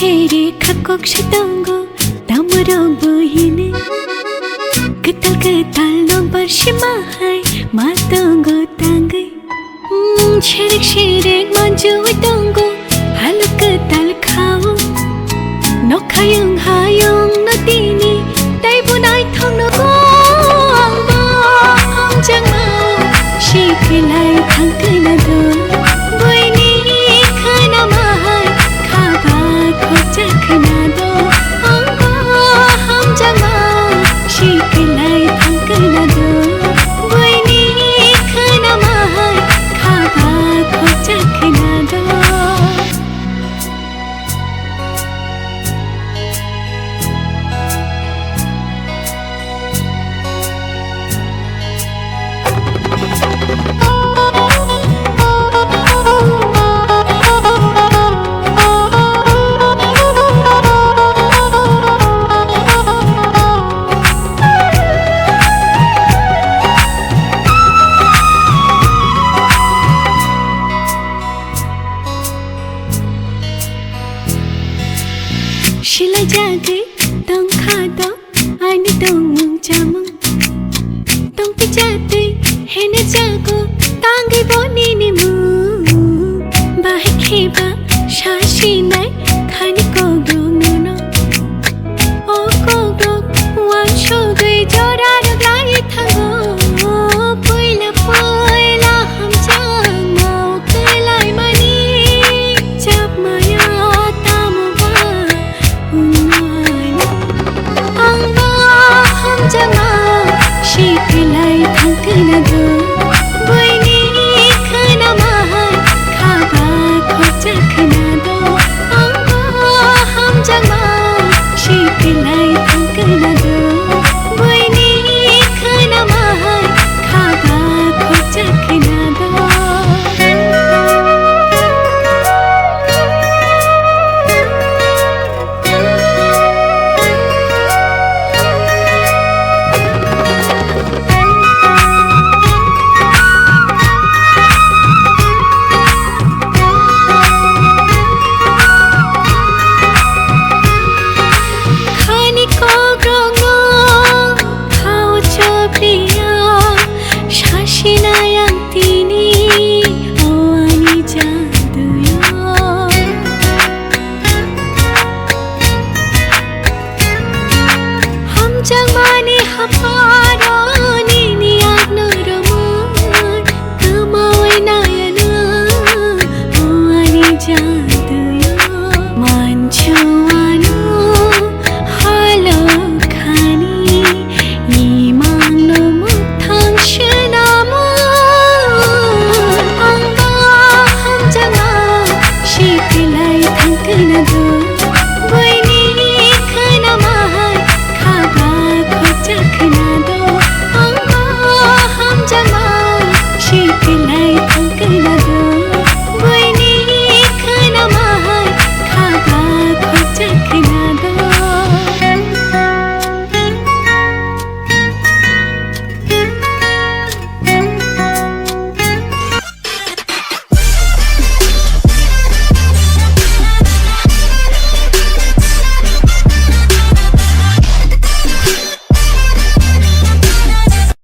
ছেড়ে খাকক সতঙ্গ দামরং বহিনে কেতাল কেতাল নম্বর সীমাহাই মাতঙ্গ তাঙ্গাই ছেড়েক ছেড়েক মঞ্জু তঙ্গ হালক কেতাল খাও নখায়ং হায়ং নতিনি তাইবো নাই থাंगनगौ आंबो हमजों शिखलाय थांगोनगौ बयनि खोनामाहाय खाबा खजा खोनादो आंबो हमजों शिखलाय थांगोनगौ बयनि खोनामाहाय खाबा खजा खोनादो Shila jagai tong khado ani tong mung jamung tong pijatai hene jago tangi boni ni mu bahe kheba shashi nai khani kobrok nono o kobrok wang shogai jora raglai thango poila poila ham jang mau kelai mani chap maya शिखलाय थांगोनगौ बयनि खोनामाहाय खाबा खजा खोनादो आंबो हमजों शिखलाय थांगोनगौ बयनि खोनामाहाय खाबा खजा खोनादो Jangan mani hafal